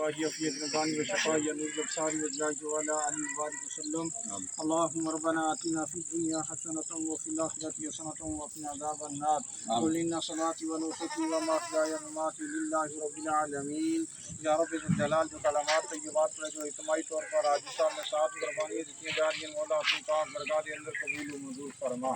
وعافية الأبدان وشفاء نور الأبصار وإدراج وعلى آله وبارك وسلم. اللهم ربنا آتنا في الدنيا حسنة وفي الآخرة حسنة وقنا عذاب النار. قل إن صلاتي ونسكي ومحياي ومماتي لله رب العالمين. یا رب الجلال جو کلمات طیبات پر جو اجتماعی طور پر حاجی صاحب میں ساتھ قربانی دیتی جا رہی ہیں مولا اپنی پاک درگاہ کے اندر قبول و منظور فرما.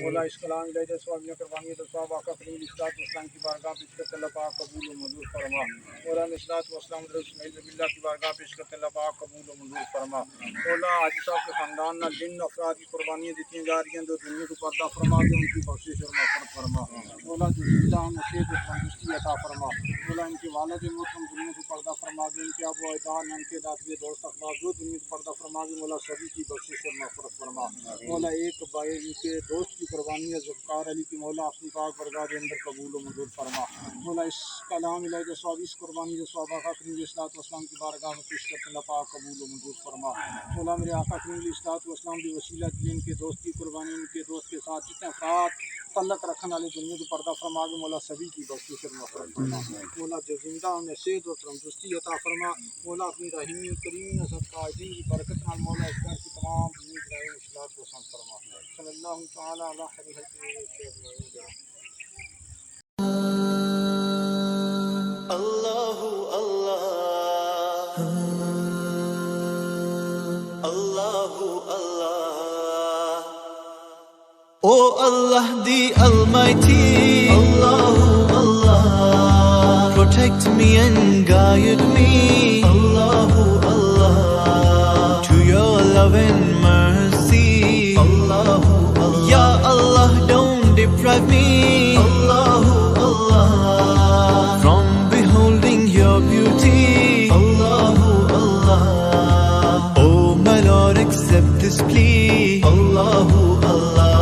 مولا اس کلام علیہ سواب میں قربانی تو صاحب آقا کریم الصلوۃ والسلام کی بارگاہ پیش کرتے اللہ پاک قبول و منظور فرما. مولا الصلوۃ والسلام حضرت اسماعیل نبی اللہ کی بارگاہ پیش کرتے اللہ پاک قبول و منظور فرما. مولا حاجی صاحب کے خاندان نہ جن افراد کی قربانیاں دیتی جا رہی ہیں جو دنیا کو پردہ فرما دے ان کی بخشش اور مغفرت فرما. مولا جو زندہ ہم صحت و تندرستی عطا فرما. مولا ان کے والد محترم دنیا کو پردہ فرما دے. ان کے ابو اجداد ان کے دادی دوست احباب جو دنیا کو پردہ فرما دے مولا سبھی کی بخشش اور مغفرت فرما. مولا ایک بھائی ان کے دوست کی قربانی ہے ذوالفقار علی کی مولا اپنی پاک درگاہ کے اندر قبول و منظور فرما. مولا اس کلام الہی ثواب اس قربانی جو ثواب آقا کریم علیہ الصلوۃ والسلام کی بارگاہ میں پیش کرتے اللہ پاک قبول و منظور فرما. مولا میرے آقا کریم علیہ الصلوۃ والسلام بھی وسیلہ دے ان کے دوست کی قربانی ان کے دوست کے ساتھ جتنے افراد تعلق رکھنے والے دنیا کو پردہ فرما دے مولا سبھی کی بخشش اور مغفرت فرما. مولا جو زندہ انہیں صحت و تندرستی عطا فرما. مولا اپنی رحیمی کریمی صدقہ عظیم کی برکت نال مولا اس گھر کی تمام دینی برائے اصلاح کو آسان فرما. صلی اللہ تعالی علی خیر خلقہ اللہ اللہ اللہ اللہ. Oh Allah the Almighty, Allah Allah, protect me and guide me, Allah Allah, to your love and mercy, Allah Allah. Ya Allah, don't deprive me, Allah Allah, from beholding your beauty, Allah Allah. Oh my Lord, accept this plea, Allah Allah.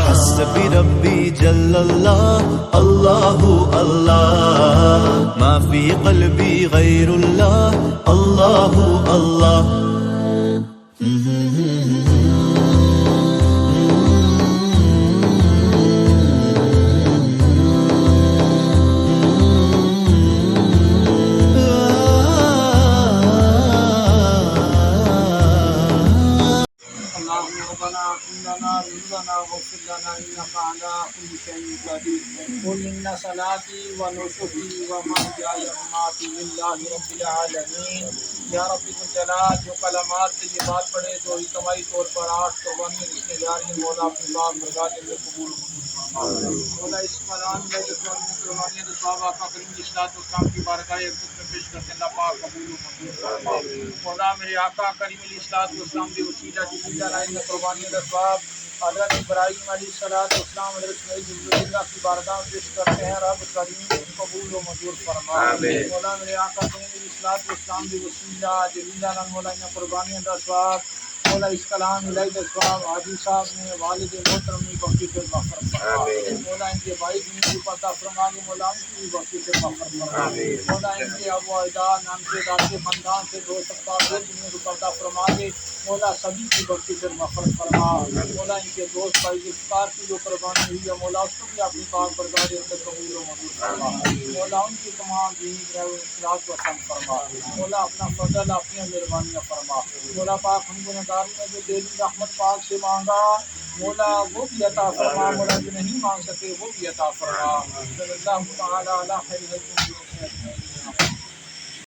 Hasbi Rabbi Jallallah, Allah Allah. Ma fi qalbi ghayrullah, Allah Allah. واغفر لنا انك على كل شيء قدير. قل ان صلاتي ونسكي ومحياي ومماتي لله رب العالمین. یا رب الجلال جو کلمات سے یہ بات پڑھے تو اجتماعی طور پر 8 قربانیاں لکھنے جا رہی ہیں مولا اپنی پاک درگاہ کے اندر قبول و منظور فرما. مولا اس قرآن میں جو قربانیاں تو صحابہ آقا کریم علیہ الصلوۃ والسلام کی بارگاہ میں پیش کرتے اللہ پاک قبول و منظور فرما. مولا میرے آقا کریم علیہ الصلوۃ والسلام کی وسیلہ جلیلہ لائن قربانیاں کا ثواب حضرت ابراہیم علیہ الصلوۃ والسلام حضرت اسماعیل نبی اللہ کی بارگاہ میں پیش کرتے ہیں رب کریم قبول و منظور فرما. مولا میرے آقا کریم علیہ الصلوۃ والسلام کی وسیلہ جلیلہ لائن مولا ان قربانیاں کا ثواب مولا اس کلام الہی کا ثواب حاجی صاحب نے والد محترم کی بخشش اور مغفرت فرما. مولا ان کے بھائی دین کی پردہ فرما کے مولا ان کی بخشش اور مغفرت فرما. مولا ان کے ابو اجداد نام سے دادے خاندان سے دوست احباب جو دنیا کو پردہ فرما دے مولا سبھی کی بخشش اور مغفرت فرما. مولا ان کے دوست بھائی ذوالفقار کی جو قربانی ہوئی ہے مولا اس کو بھی اپنی پاک درگاہ کے اندر قبول و منظور فرما. مولا ان کی تمام دینی برائے اصلاح کو آسان فرما. مولا اپنا فضل اپنی مہربانیاں فرما. مولا پاک ہم گنہگار میں جو دل رحمت پاک سے مانگا مولا وہ بھی عطا فرما. مولا جو نہیں مانگ سکے وہ بھی عطا فرما. صلی اللہ تعالی علی خیر خلقہ